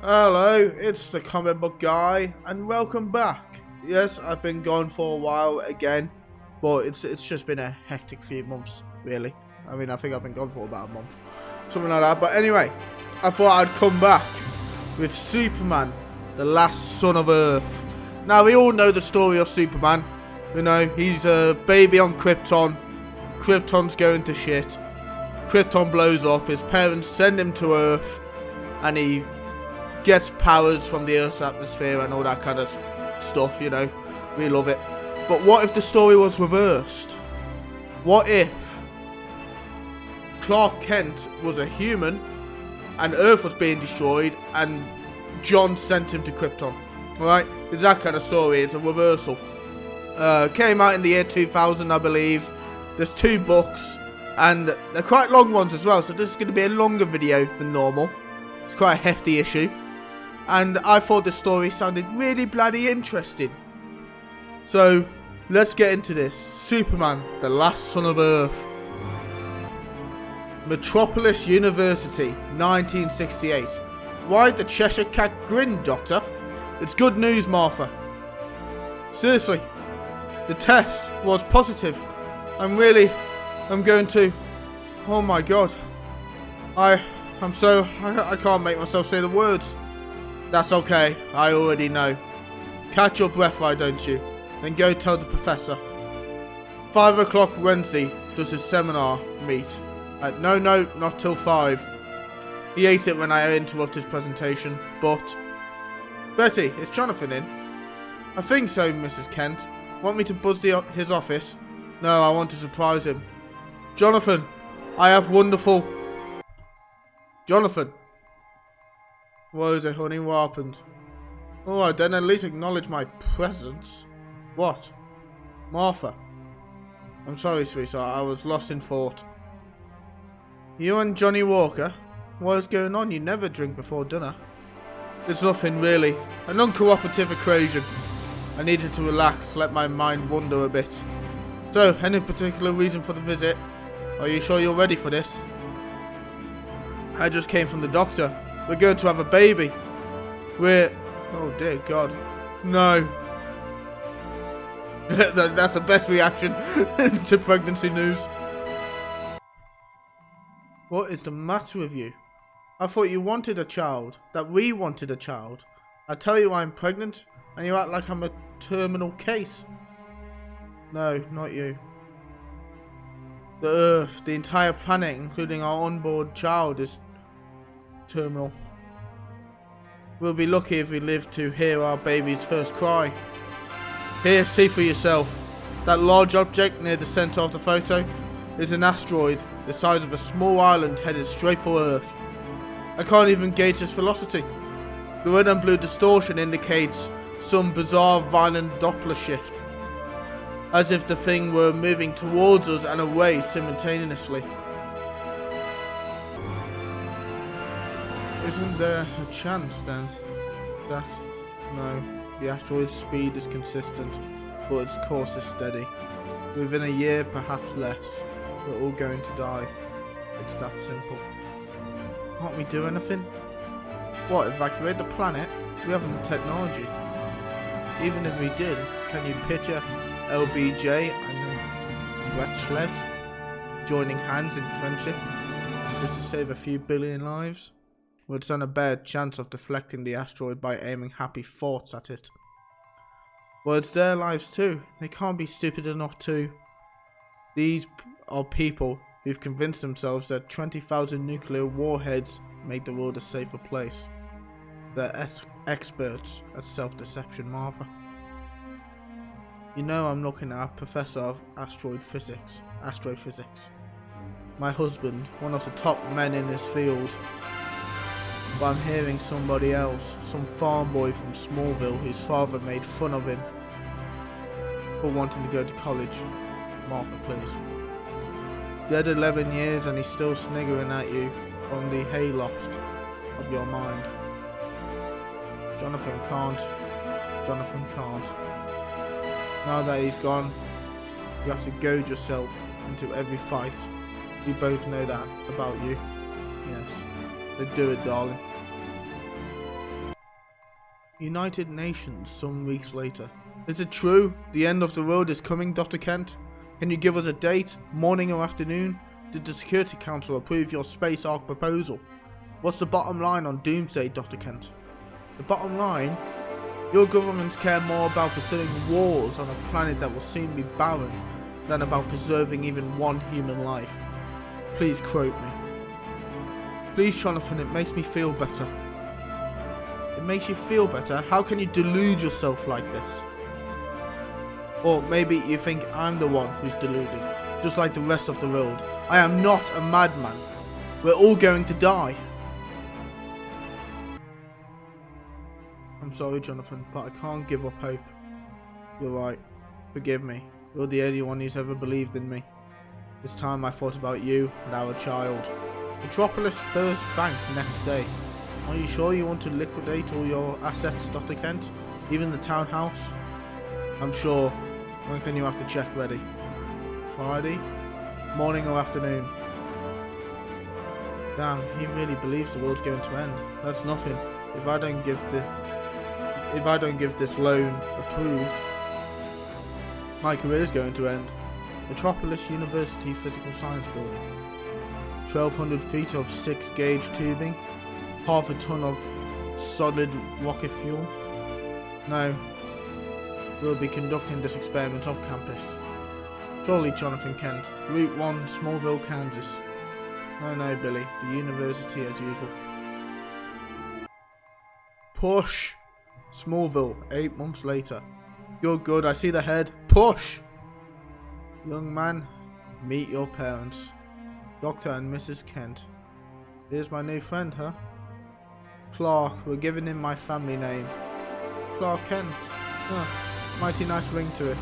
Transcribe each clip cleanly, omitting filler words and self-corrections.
Hello, it's the comic book guy, and welcome back. Yes, I've been gone for a while again, but it's just been a hectic few months, really. I mean, I think I've been gone for about a month, something like that. But anyway, I thought I'd come back with Superman, the last son of Earth. Now, we all know the story of Superman. You know, he's a baby on Krypton. Krypton's going to shit. Krypton blows up. His parents send him to Earth, and he gets powers from the Earth's atmosphere and all that kind of stuff, you know. We love it. But what if the story was reversed? What if Clark Kent was a human and Earth was being destroyed and John sent him to Krypton? Alright? It's that kind of story. It's a reversal. Came out in the year 2000, I believe. There's 2 books and they're quite long ones as well, so this is going to be a longer video than normal. It's quite a hefty issue. And I thought the story sounded really bloody interesting. So, let's get into this. Superman, the last son of Earth. Metropolis University, 1968. Why the Cheshire Cat grin, Doctor? It's good news, Martha. Seriously, the test was positive. I'm going to... Oh my god. I can't make myself say the words. That's okay, I already know. Catch your breath, why don't you? Then go tell the professor. 5 o'clock Wednesday does his seminar meet. No, not till 5. He hates it when I interrupt his presentation, but... Betty, is Jonathan in? I think so, Mrs. Kent. Want me to buzz his office? No, I want to surprise him. Jonathan, I have wonderful... Jonathan. What is it, honey? What happened? Alright then, at least acknowledge my presence. What? Martha. I'm sorry, sweetheart. I was lost in thought. You and Johnny Walker? What is going on? You never drink before dinner. It's nothing, really. An uncooperative occasion. I needed to relax, let my mind wander a bit. So, any particular reason for the visit? Are you sure you're ready for this? I just came from the doctor. We're going to have a baby. Oh dear God. No. That's the best reaction to pregnancy news. What is the matter with you? I thought you wanted a child. That we wanted a child. I tell you I'm pregnant, and you act like I'm a terminal case. No, not you. The Earth, the entire planet, including our unborn child, is terminal. We'll be lucky if we live to hear our baby's first cry. Here, see for yourself. That large object near the center of the photo is an asteroid the size of a small island headed straight for Earth. I can't even gauge its velocity. The red and blue distortion indicates some bizarre violent Doppler shift, as if the thing were moving towards us and away simultaneously. Isn't there a chance then that... No, the asteroid's speed is consistent, but its course is steady. Within a year, perhaps less, we're all going to die. It's that simple. Can't we do anything? What, evacuate the planet? We haven't the technology. Even if we did, can you picture LBJ and Wetschlev joining hands in friendship just to save a few billion lives? Would stand a better chance of deflecting the asteroid by aiming happy thoughts at it. Well, it's their lives too. They can't be stupid enough to. These are people who've convinced themselves that 20,000 nuclear warheads make the world a safer place. They're experts at self-deception, Martha. You know I'm looking at a professor of astrophysics. My husband, one of the top men in his field. But I'm hearing somebody else, some farm boy from Smallville whose father made fun of him for wanting to go to college. Martha, please. Dead 11 years and he's still sniggering at you from the hayloft of your mind. Jonathan can't. Now that he's gone, you have to goad yourself into every fight. We both know that about you. Yes. Then do it, darling. United Nations some weeks later. Is it true? The end of the world is coming, Dr. Kent? Can you give us a date, morning or afternoon? Did the Security Council approve your space ark proposal? What's the bottom line on Doomsday, Dr. Kent? The bottom line? Your governments care more about pursuing wars on a planet that will soon be barren than about preserving even one human life. Please quote me. Please, Jonathan, it makes me feel better. It makes you feel better? How can you delude yourself like this? Or maybe you think I'm the one who's deluded, just like the rest of the world. I am not a madman. We're all going to die. I'm sorry, Jonathan, but I can't give up hope. You're right. Forgive me. You're the only one who's ever believed in me. This time I thought about you and our child. Metropolis First Bank next day. Are you sure you want to liquidate all your assets, Dr. Kent? Even the townhouse? I'm sure. When can you have the check ready? Friday? Morning or afternoon? Damn, he really believes the world's going to end. That's nothing. If I don't give this loan approved, my career is going to end. Metropolis University Physical Science Building. 1,200 feet of 6-gauge tubing. Half a ton of solid rocket fuel. No. We'll be conducting this experiment off campus. Surely, Johnathon Kent. Route 1, Smallville, Kansas. No, Billy. The university as usual. Push! Smallville, 8 months later. Good, I see the head. Push! Young man, meet your parents. Dr. and Mrs. Kent. Here's my new friend, huh? Clark, we're giving him my family name. Clark Kent. Huh, mighty nice ring to it.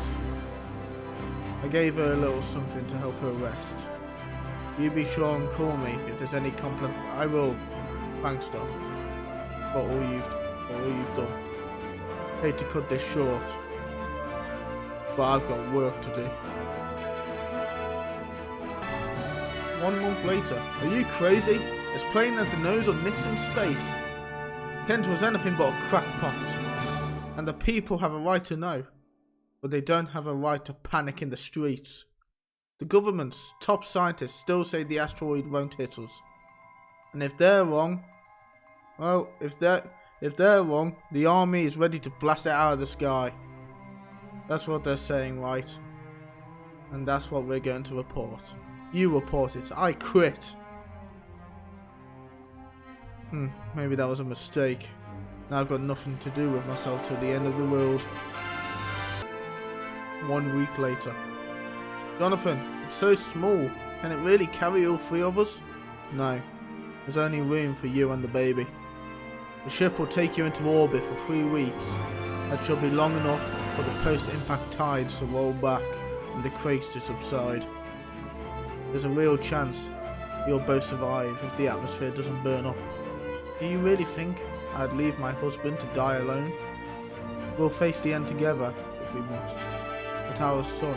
I gave her a little something to help her rest. You be sure and call me if there's any I will. Thanks, Doc. For all you've done. Hate to cut this short, but I've got work to do. 1 month later. Are you crazy? As plain as the nose on Nixon's face. Kent was anything but a crackpot. And the people have a right to know. But they don't have a right to panic in the streets. The government's top scientists still say the asteroid won't hit us. And if they're wrong, well, if they're wrong, the army is ready to blast it out of the sky. That's what they're saying, right? And that's what we're going to report. You report it. I quit. Maybe that was a mistake. Now I've got nothing to do with myself till the end of the world. 1 week later. Jonathan, it's so small. Can it really carry all 3 of us? No. There's only room for you and the baby. The ship will take you into orbit for 3 weeks. That should be long enough for the post-impact tides to roll back and the quakes to subside. There's a real chance you'll both survive if the atmosphere doesn't burn up. Do you really think I'd leave my husband to die alone? We'll face the end together if we must. But our son,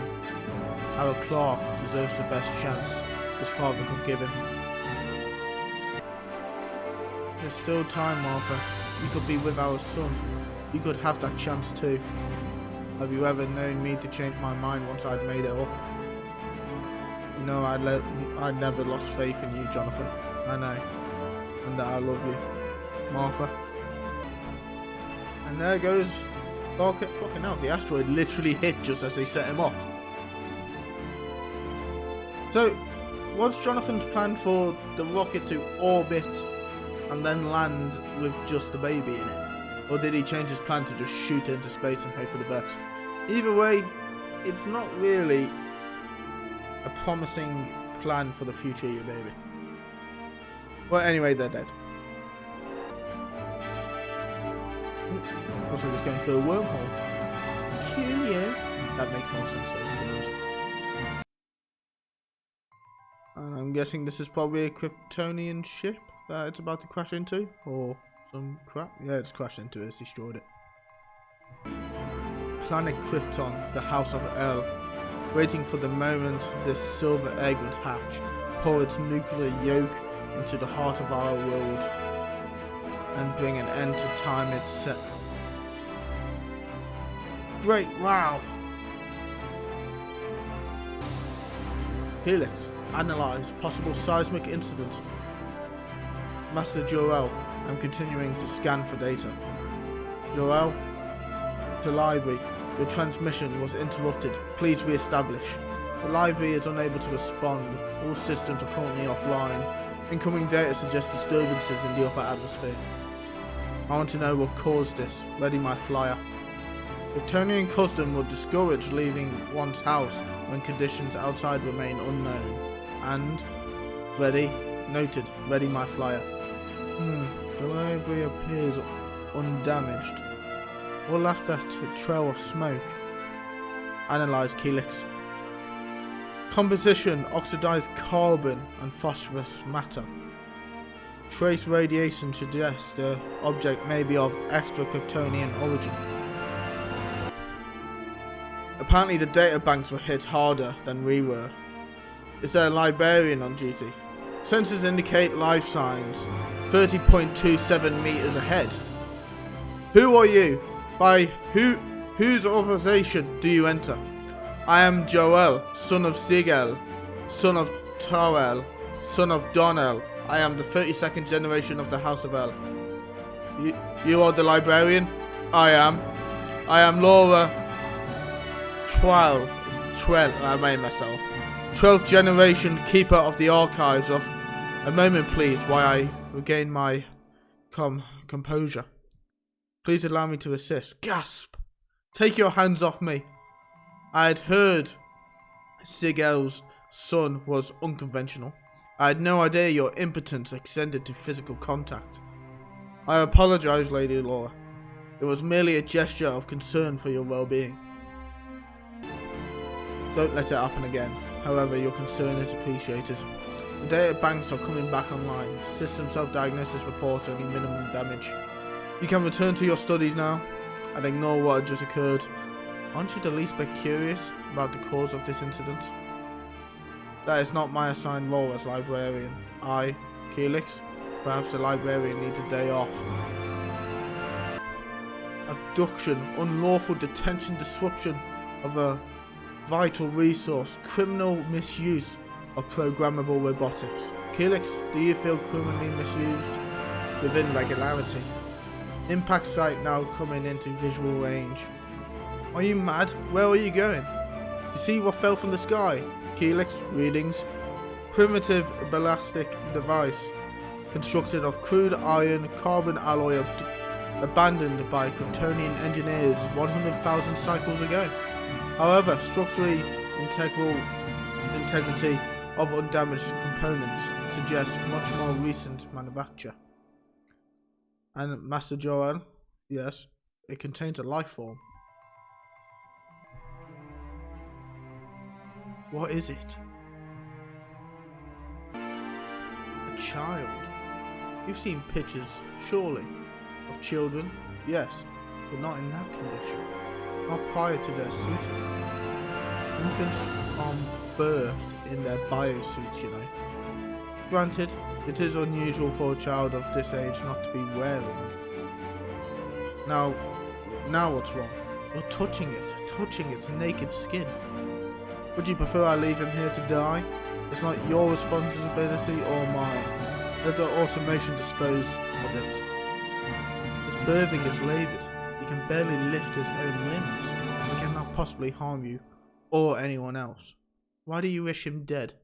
our Clark, deserves the best chance his father could give him. There's still time, Martha. You could be with our son. You could have that chance too. Have you ever known me to change my mind once I'd made it up? You know I'd never lost faith in you, Jonathan. I know. And that I love you. Martha. And there goes Clark. Fucking hell, the asteroid literally hit just as they set him off. So, what's Jonathan's plan for the rocket to orbit and then land with just the baby in it? Or did he change his plan to just shoot into space and hope for the best? Either way, it's not really a promising plan for the future of your baby. Well, anyway, they're dead. Also, he's going through a wormhole. Curio. That makes more sense. And I'm guessing this is probably a Kryptonian ship that it's about to crash into, or some crap. Yeah, it's crashed into it. It's destroyed it. Planet Krypton, the House of L, waiting for the moment this silver egg would hatch, pour its nuclear yolk into the heart of our world, and bring an end to time great, wow. Helix, analyze possible seismic incident. Master Jor-l, I'm continuing to scan for data. Jor-l, to library, your transmission was interrupted. Please re-establish. The library is unable to respond. All systems are currently offline. Incoming data suggests disturbances in the upper atmosphere. I want to know what caused this. Ready my flyer. Kryptonian custom would discourage leaving one's house when conditions outside remain unknown. And ready, noted, ready my flyer. The library appears undamaged. All left at a trail of smoke. Analyze Helix. Composition, oxidized carbon and phosphorus matter. Trace radiation suggests the object may be of extra Kryptonian origin. Apparently the data banks were hit harder than we were. Is there a librarian on duty? Sensors indicate life signs 30.27 meters ahead. Who are you? By whose authorization do you enter? I am Jor-l, son of Zig-el, son of Tar-l, son of John-l. I am the 32nd generation of the House of L. You are the librarian? I am Laura 12, I made myself. 12th generation keeper of the archives of... A moment please, while I regain my composure. Please allow me to assist. Gasp! Take your hands off me. I had heard Zig-el's son was unconventional. I had no idea your impotence extended to physical contact. I apologize, Lady Laura. It was merely a gesture of concern for your well-being. Don't let it happen again. However, your concern is appreciated. The data banks are coming back online. System self-diagnosis reports only minimum damage. You can return to your studies now and ignore what had just occurred. Aren't you the least bit curious about the cause of this incident? That is not my assigned role as librarian. I, Helix, perhaps the librarian needs a day off. Abduction, unlawful detention, disruption of a vital resource, criminal misuse of programmable robotics. Helix, do you feel criminally misused? Within regularity. Impact site now coming into visual range. Are you mad? Where are you going? Do you see what fell from the sky? Helix, readings. Primitive ballistic device constructed of crude iron carbon alloy abandoned by Kryptonian engineers 100,000 cycles ago. However, structurally integrity of undamaged components suggests much more recent manufacture. And Master Jor-l, yes, it contains a life form. What is it? A child. You've seen pictures, surely, of children, yes, but not in that condition. Not prior to their suiting. Infants are birthed in their biosuits, you know. Granted, it is unusual for a child of this age not to be wearing. Now what's wrong? You're touching its naked skin. Would you prefer I leave him here to die? It's not your responsibility or mine. Let the automation dispose of it. His birthing is laboured. He can barely lift his own limbs. He cannot possibly harm you or anyone else. Why do you wish him dead?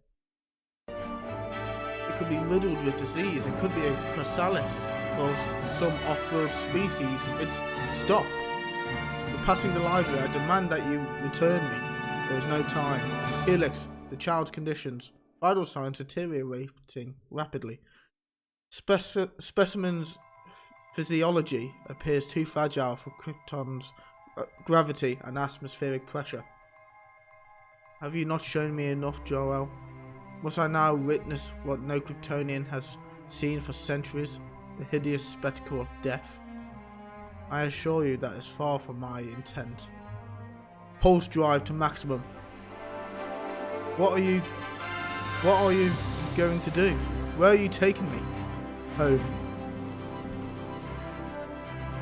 It could be riddled with disease. It could be a chrysalis for some off-road species. Stop. You're passing the library. I demand that you return me. There is no time. Helix, the child's conditions. Vital signs deteriorating rapidly. Specimen's physiology appears too fragile for Krypton's gravity and atmospheric pressure. Have you not shown me enough, Jor-l? Must I now witness what no Kryptonian has seen for centuries, the hideous spectacle of death? I assure you that is far from my intent. Pulse drive to maximum. What are you going to do? Where are you taking me? Home.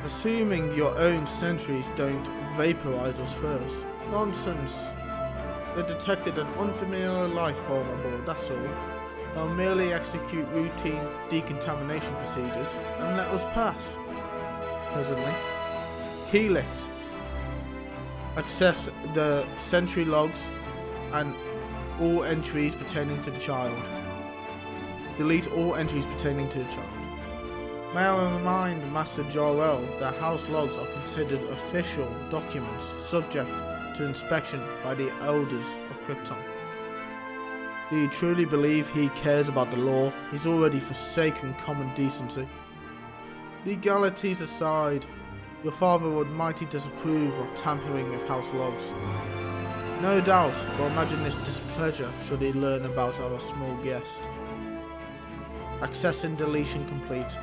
Assuming your own sentries don't vaporize us first. Nonsense. They detected an unfamiliar life form on board, that's all. They'll merely execute routine decontamination procedures and let us pass. Presently. Helix. Access the sentry logs and all entries pertaining to the child. Delete all entries pertaining to the child. May I remind Master jor-l that house logs are considered official documents subject to inspection by the elders of Krypton. Do you truly believe he cares about the law? He's already forsaken common decency. Legalities aside, your father would mighty disapprove of tampering with house logs. No doubt, but imagine his displeasure should he learn about our small guest. Access and deletion complete.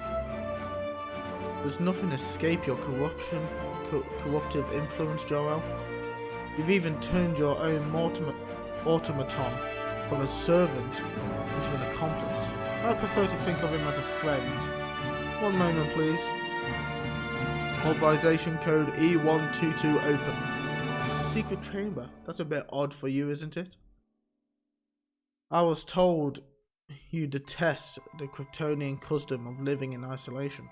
Does nothing escape your corruptive influence, jor-l? You've even turned your own automaton from a servant into an accomplice. I prefer to think of him as a friend. One moment, please. Authorization code E122 open. Secret chamber. That's a bit odd for you, isn't it? I was told you detest the Kryptonian custom of living in isolation.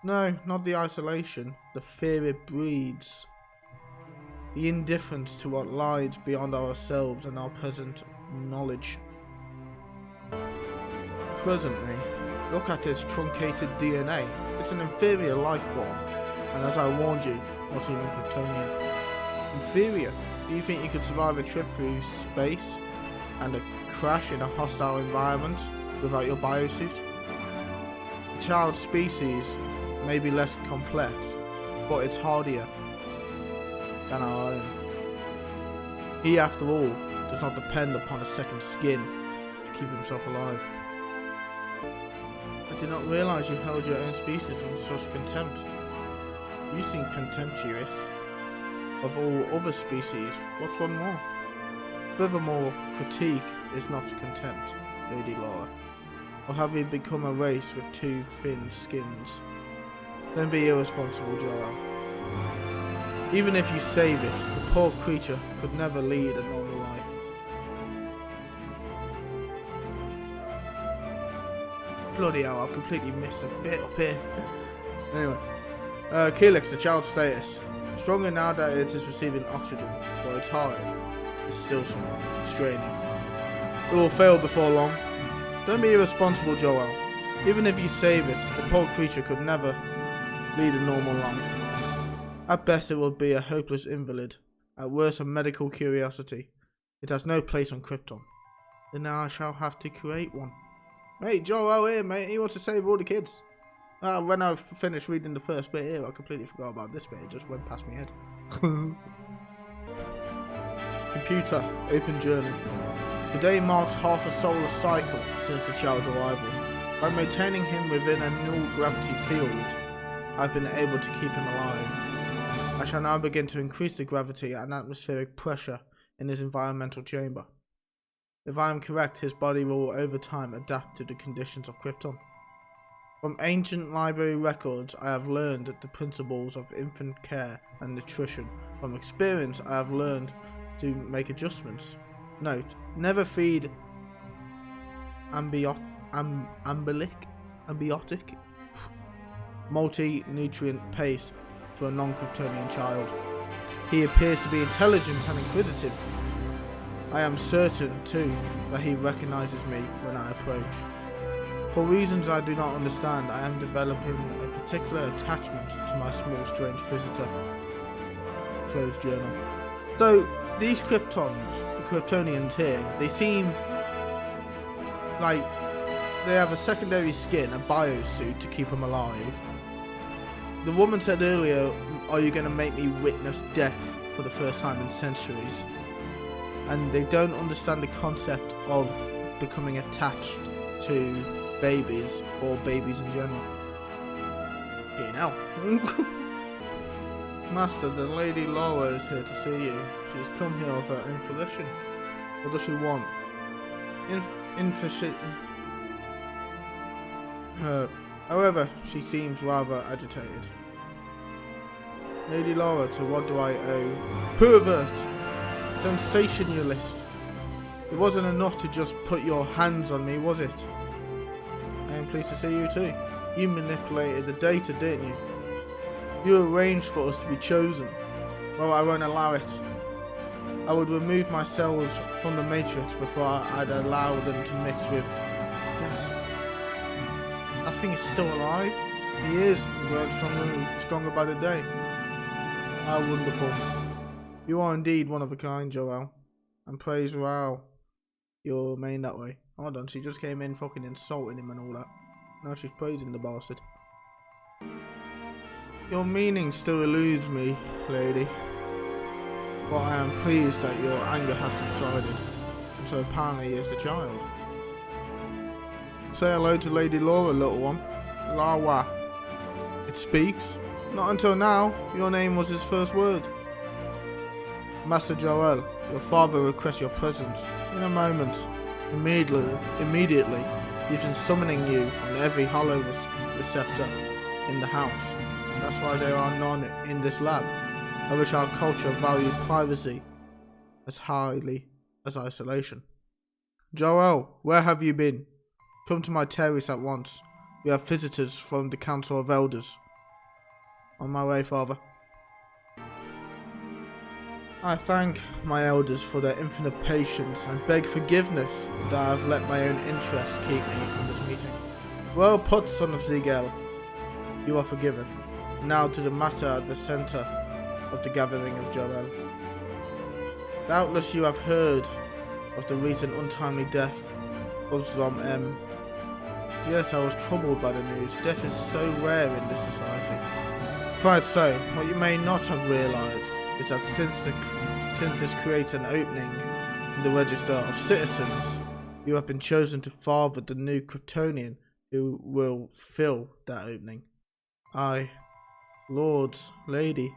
No, not the isolation, the fear it breeds. The indifference to what lies beyond ourselves and our present knowledge. Presently, look at its truncated DNA. It's an inferior life form, and as I warned you, not even Kryptonian. Inferior? Do you think you could survive a trip through space and a crash in a hostile environment without your biosuit? The child species may be less complex, but it's hardier than our own. He, after all, does not depend upon a second skin to keep himself alive. I did not realize you held your own species in such contempt. You seem contemptuous of all other species. What's one more? Furthermore, critique is not contempt, Lady Laura. Or have we become a race with two thin skins? Don't be irresponsible, jor-l. Even if you save it, the poor creature could never lead a normal life. Bloody hell, I've completely missed a bit up here. Anyway, Helix, the child status. Stronger now that it is receiving oxygen, but its heart is still straining. It will fail before long. Don't be irresponsible, jor-l. Even if you save it, the poor creature could never lead a normal life. At best it will be a hopeless invalid, at worst a medical curiosity. It has no place on Krypton. Then now I shall have to create one. Mate, jor-l here, mate, he wants to save all the kids. When I finished reading the first bit here, I completely forgot about this bit, it just went past my head. Computer, open journal. Today marks half a solar cycle since the child's arrival. By maintaining him within a null gravity field, I've been able to keep him alive. I shall now begin to increase the gravity and atmospheric pressure in his environmental chamber. If I am correct, his body will over time adapt to the conditions of Krypton. From ancient library records, I have learned the principles of infant care and nutrition. From experience, I have learned to make adjustments. Note, never feed ambiotic multi-nutrient paste to a non-Kryptonian child. He appears to be intelligent and inquisitive. I am certain, too, that he recognizes me when I approach. For reasons I do not understand, I am developing a particular attachment to my small strange visitor. Closed journal. So, these Kryptonians here, they seem like they have a secondary skin, a biosuit to keep them alive. The woman said earlier, are you going to make me witness death for the first time in centuries? And they don't understand the concept of becoming attached to babies or babies in general. You know. Master, the Lady Laura is here to see you. She has come here of her own volition. What does she want? However, she seems rather agitated. Lady Laura, to what do I owe? Pervert! Sensationalist! It wasn't enough to just put your hands on me, was it? I am pleased to see you too. You manipulated the data, didn't you? You arranged for us to be chosen. Well, I won't allow it. I would remove my cells from the matrix before I'd allow them to mix with gas. That thing is still alive. He is growing stronger by the day. How wonderful. You are indeed one of a kind, Jor-l. And praise wow, you'll remain that way. Hold on, she just came in fucking insulting him and all that. Now she's praising the bastard. Your meaning still eludes me, lady. But I am pleased that your anger has subsided. And so apparently is the child. Say hello to Lady Laura, little one. Lawa. It speaks. Not until now. Your name was his first word. Master Jor-l, your father requests your presence. In a moment. Immediately. Even summoning you on every hollow receptor in the house. That's why there are none in this lab. I wish our culture valued privacy as highly as isolation. Jor-l, where have you been? Come to my terrace at once. We have visitors from the Council of Elders. On my way, father. I thank my elders for their infinite patience and beg forgiveness that I have let my own interests keep me from this meeting. Well put, son of Ziegel. You are forgiven. Now to the matter at the centre of the gathering of Jor-l. Doubtless you have heard of the recent untimely death of Zom-M. Yes, I was troubled by the news. Death is so rare in this society. Quite so. What you may not have realised is that since this creates an opening in the register of citizens, you have been chosen to father the new Kryptonian who will fill that opening. Lords, lady,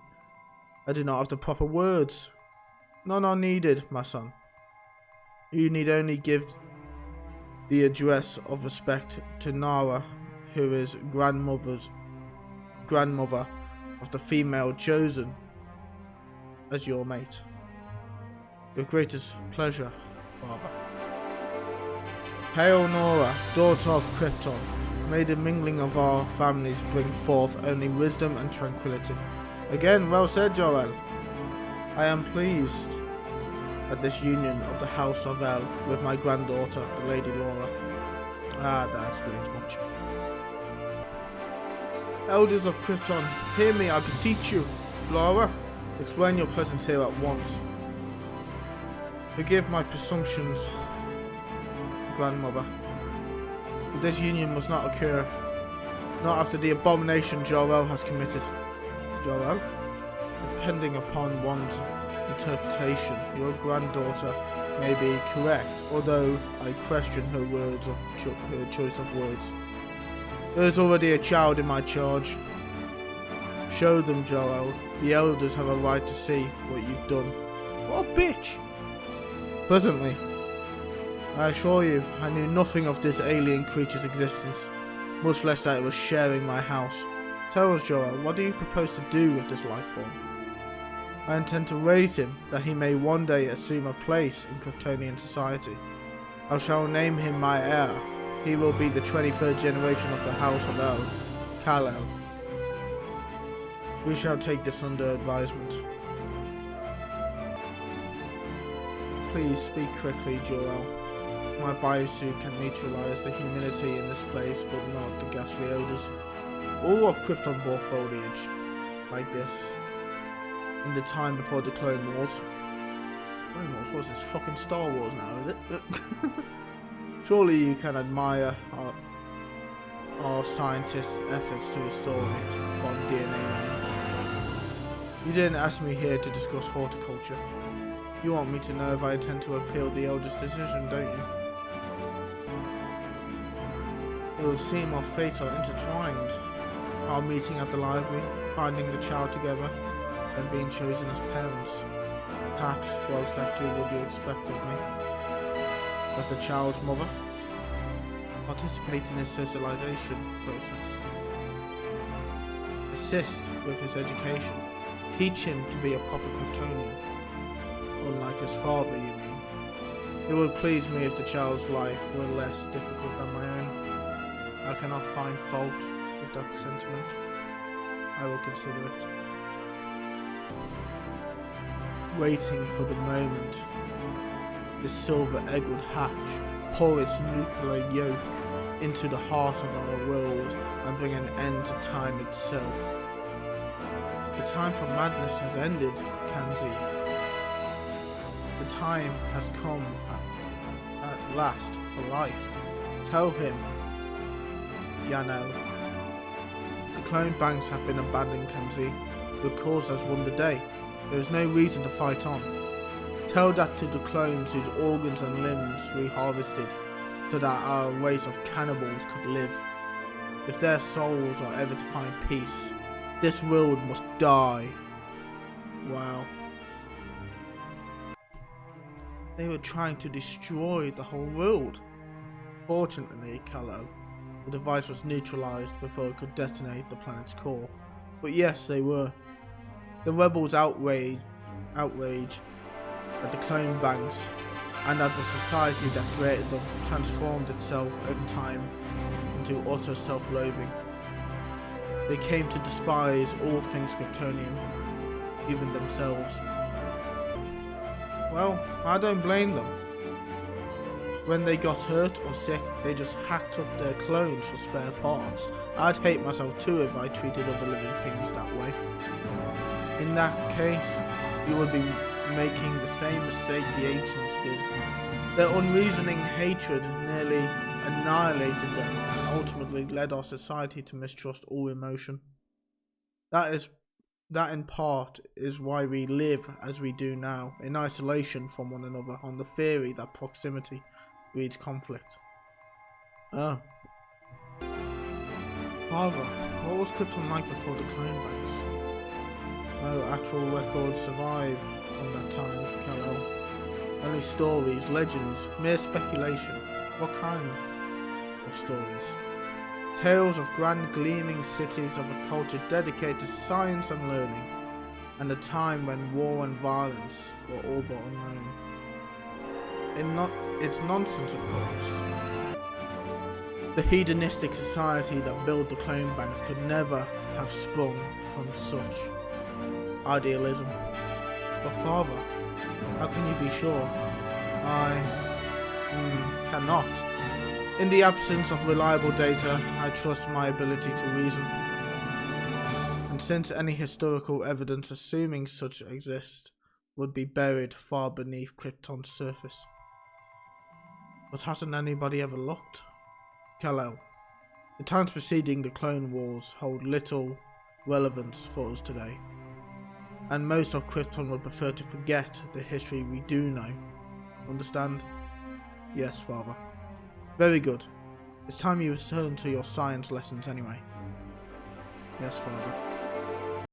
I do not have the proper words. None are needed, my son. You need only give the address of respect to Nara, who is grandmother of the female chosen as your mate. Your greatest pleasure, father. Hail Nora, daughter of Krypton. May the mingling of our families bring forth only wisdom and tranquility. Again, well said, Jor-l. I am pleased at this union of the House of L with my granddaughter, the Lady Laura. That explains much. Elders of Krypton, hear me, I beseech you. Laura, explain your presence here at once. Forgive my presumptions, grandmother. But this union must not occur. Not after the abomination Jor-l has committed. Jor-l? Depending upon one's interpretation, your granddaughter may be correct, although I question her choice of words. There is already a child in my charge. Show them, Jor-l. The elders have a right to see what you've done. What a bitch! Presently. I assure you, I knew nothing of this alien creature's existence, much less that it was sharing my house. Tell us, Jor-l, what do you propose to do with this life form? I intend to raise him, that he may one day assume a place in Kryptonian society. I shall name him my heir. He will be the 23rd generation of the House of L, Kal-L. We shall take this under advisement. Please speak quickly, Jor-l. My biosuit can neutralize the humidity in this place, but not the ghastly odors. All of Krypton bore foliage like this in the time before the Clone Wars. Clone Wars? What's this? Fucking Star Wars now, is it? Surely you can admire our scientists' efforts to restore it from DNA lines. You didn't ask me here to discuss horticulture. You want me to know if I intend to appeal the elders' decision, don't you? It would seem our fates are intertwined. Our meeting at the library, finding the child together, and being chosen as parents. Perhaps, what exactly would you expect of me? As the child's mother? participate in his socialization process, assist with his education, teach him to be a proper Kryptonian, unlike his father, you mean. It would please me if the child's life were less difficult than my own. I cannot find fault with that sentiment. I will consider it. Waiting for the moment the silver egg would hatch, pour its nuclear yolk into the heart of our world, and bring an end to time itself. The time for madness has ended, Kanzi. The time has come at last for life. Tell him, Jor-l. The clone banks have been abandoned, Kanzi. Your cause has won the day. There is no reason to fight on. Tell that to the clones whose organs and limbs we harvested, so that our race of cannibals could live. If their souls are ever to find peace, this world must die. Wow. They were trying to destroy the whole world. Fortunately, Kal-L, the device was neutralized before it could detonate the planet's core. But yes, they were. The rebels' outrage at the clone banks and at the society that created them transformed itself over time into utter self-loathing. They came to despise all things Kryptonian, even themselves. Well, I don't blame them. When they got hurt or sick, they just hacked up their clones for spare parts. I'd hate myself too if I treated other living things that way. In that case, you would be making the same mistake the ancients did. Their unreasoning hatred nearly annihilated them and ultimately led our society to mistrust all emotion. That in part is why we live as we do now, in isolation from one another, on the theory that proximity breeds conflict. Oh. Father, what was Krypton like before the clone banks? No actual records survive from that time, Kal-L. Only stories, legends, mere speculation. What kind of stories? Tales of grand gleaming cities of a culture dedicated to science and learning, and a time when war and violence were all but unknown. It's nonsense, of course. The hedonistic society that built the clone banks could never have sprung from such idealism. But Father, how can you be sure? I cannot. In the absence of reliable data, I trust my ability to reason. And since any historical evidence assuming such exists would be buried far beneath Krypton's surface. But hasn't anybody ever looked? Kal-L, the times preceding the Clone Wars hold little relevance for us today. And most of Krypton would prefer to forget the history we do know. Understand? Yes, Father. Very good. It's time you return to your science lessons anyway. Yes, Father.